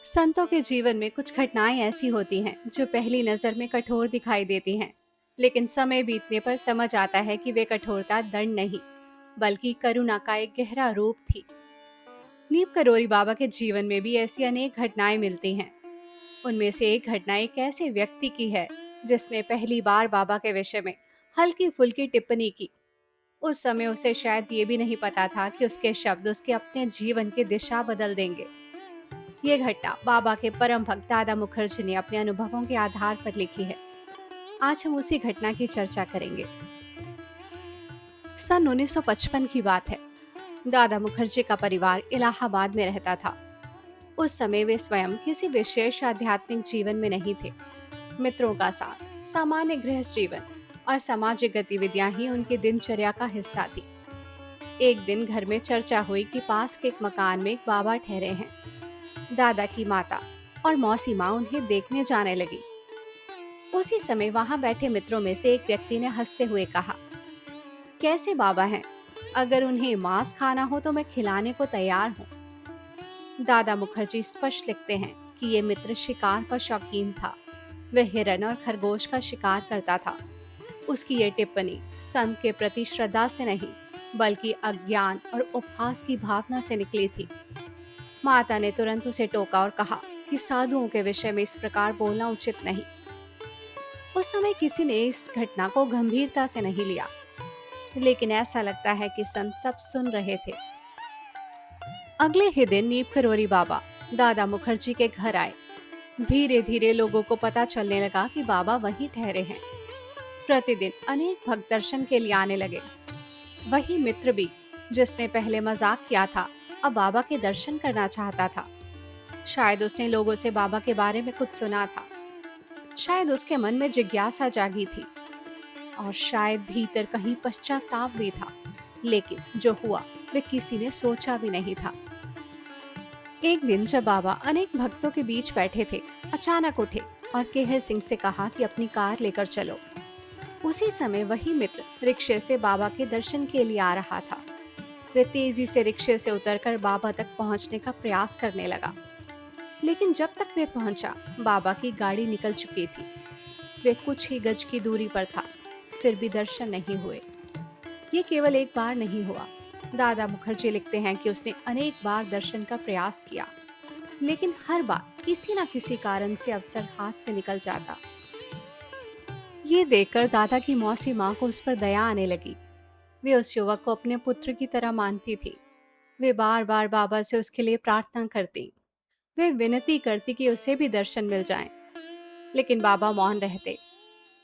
संतों के जीवन में कुछ घटनाएं ऐसी होती हैं जो पहली नजर में कठोर दिखाई देती हैं, लेकिन समय बीतने पर समझ आता है कि वे कठोरता दंड नहीं, बल्कि करुणा का एक गहरा रूप थी। नीम करोरी बाबा के जीवन में भी ऐसी अनेक घटनाएं मिलती हैं। उनमें से एक घटना एक ऐसे व्यक्ति की है जिसने पहली बार बाबा के विषय में हल्की फुल्की टिप्पणी की। उस समय उसे शायद ये भी नहीं पता था कि उसके शब्द उसके अपने जीवन की दिशा बदल देंगे। ये घटना बाबा के परम भक्त दादा मुखर्जी ने अपने अनुभवों के आधार पर लिखी है। आज हम उसी घटना की चर्चा करेंगे। सन 1955 की बात है। दादा मुखर्जी का परिवार इलाहाबाद में रहता था। उस समय वे स्वयं किसी विशेष आध्यात्मिक जीवन में नहीं थे। मित्रों का साथ, सामान्य गृहस्थ जीवन और सामाजिक गतिविधियां ही उनकी दिनचर्या का हिस्सा थी। एक दिन घर में चर्चा हुई कि पास के एक मकान में एक बाबा ठहरे हैं। दादा की माता और मौसी माँ उन्हें देखने जाने लगी। उसी समय वहां बैठे मित्रों में से एक व्यक्ति ने हंसते हुए कहा, कैसे बाबा हैं? अगर उन्हें मांस खाना हो तो मैं खिलाने को तैयार हूँ। दादा मुखर्जी स्पष्ट लिखते हैं कि ये मित्र शिकार का शौकीन था। वह हिरन और खरगोश का शिकार करता था। उसकी ये टिप्पणी संत के प्रति श्रद्धा से नहीं, बल्कि अज्ञान और उपहास की भावना से निकली थी। माता ने तुरंत उसे टोका और कहा कि साधुओं के विषय में इस प्रकार बोलना उचित नहीं। उस समय किसी ने इस घटना को गंभीरता से नहीं लिया, लेकिन ऐसा लगता है कि संत सब सुन रहे थे। अगले ही दिन नीम करोरी बाबा दादा मुखर्जी के घर आए। धीरे धीरे लोगों को पता चलने लगा कि बाबा वहीं ठहरे हैं। प्रतिदिन अनेक भक्त दर्शन के लिए आने लगे। वही मित्र भी जिसने पहले मजाक किया था, अब बाबा के दर्शन करना चाहता था। शायद उसने लोगों से बाबा के बारे में कुछ सुना था। शायद उसके मन में जिज्ञासा जागी थी, और शायद भीतर कहीं पश्चाताप भी था। लेकिन जो हुआ वे किसी ने सोचा भी नहीं था। एक दिन जब बाबा अनेक भक्तों के बीच बैठे थे, अचानक उठे और केहर सिंह से कहा कि अपनी कार लेकर चलो। उसी समय वही मित्र रिक्शे से बाबा के दर्शन के लिए आ रहा था। वे तेजी से रिक्शे से उतरकर बाबा तक पहुंचने का प्रयास करने लगा, लेकिन जब तक वे पहुंचा, बाबा की गाड़ी निकल चुकी थी। वे कुछ ही गज की दूरी पर था, फिर भी दर्शन नहीं हुए। ये केवल एक बार नहीं हुआ। दादा मुखर्जी लिखते हैं कि उसने अनेक बार दर्शन का प्रयास किया, लेकिन हर बार किसी न किसी कारण से अवसर हाथ से निकल जाता। ये देखकर दादा की मौसी माँ को उस पर दया आने लगी। वे उस युवक को अपने पुत्र की तरह मानती थी। वे बार बार बाबा से उसके लिए प्रार्थना करती। वे विनती करती कि उसे भी दर्शन मिल जाए, लेकिन बाबा मौन रहते।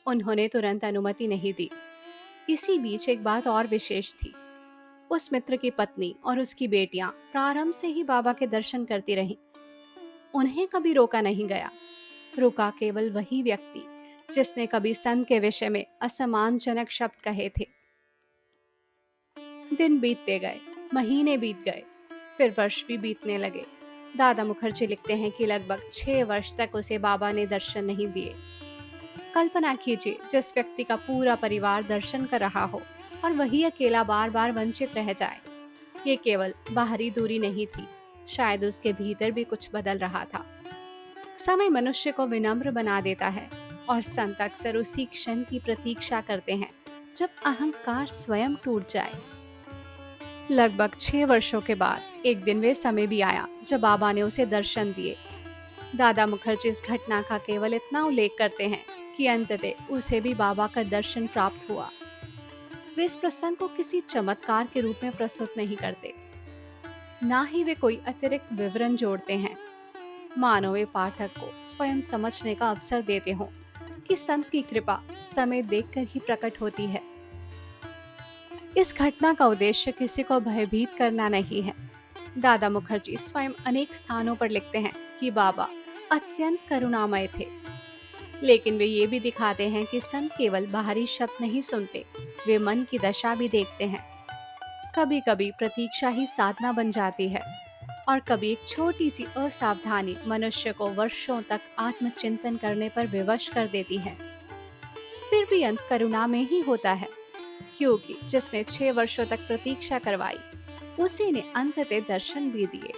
उन्होंने तुरंत अनुमति नहीं दी। इसी बीच एक बात और विशेष थी। उस मित्र की पत्नी और उसकी बेटियां प्रारंभ से ही बाबा के दर्शन करती रहीं। उन्हें कभी रोका नहीं गया। रुका केवल वही व्यक्ति जिसने कभी संत के विषय में असम्मानजनक शब्द कहे थे। दिन बीतते गए, महीने बीत गए, फिर वर्ष भी बीतने लगे। दादा मुखर्जी लिखते हैं कि लगभग 6 वर्ष तक उसे बाबा ने दर्शन नहीं दिए। कल्पना कीजिए, जिस व्यक्ति का पूरा परिवार दर्शन कर रहा हो और वही अकेला बार बार वंचित रह जाए। ये केवल बाहरी दूरी नहीं थी, शायद उसके भीतर भी कुछ बदल रहा था। समय मनुष्य को विनम्र बना देता है, और संत अक्सर उसी क्षण की प्रतीक्षा करते हैं जब अहंकार स्वयं टूट जाए। लगभग 6 वर्षों के बाद एक दिन वे समय भी आया जब बाबा ने उसे दर्शन दिए। दादा मुखर्जी इस घटना का केवल इतना उल्लेख करते हैं कि अंततः उसे भी बाबा का दर्शन प्राप्त हुआ। वे इस प्रसंग को किसी चमत्कार के रूप में प्रस्तुत नहीं करते, ना ही वे कोई अतिरिक्त विवरण जोड़ते हैं। मानो वे पाठक को स्वयं समझने का अवसर देते हों कि संत की कृपा समय देखकर ही प्रकट होती है। इस घटना का उद्देश्य किसी को भयभीत करना नहीं है। दादा मुखर्जी स्वयं अनेक स्थानों पर लिखते हैं कि बाबा अत्यंत करुणामय थे, लेकिन वे ये भी दिखाते हैं कि संत केवल बाहरी शब्द नहीं सुनते, वे मन की दशा भी देखते हैं। कभी कभी प्रतीक्षा ही साधना बन जाती है, और कभी एक छोटी सी असावधानी मनुष्य को वर्षों तक आत्मचिंतन करने पर विवश कर देती है। फिर भी अंत करुणा में ही होता है, क्योंकि जिसने 6 वर्षों तक प्रतीक्षा करवाई, उसी ने अंततः दर्शन भी दिए।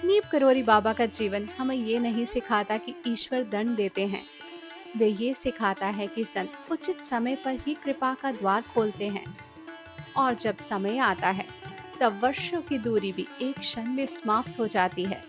नीम करोरी बाबा का जीवन हमें ये नहीं सिखाता कि ईश्वर दंड देते हैं। वे ये सिखाता है कि संत उचित समय पर ही कृपा का द्वार खोलते हैं, और जब समय आता है तब वर्षों की दूरी भी एक क्षण में समाप्त हो जाती है।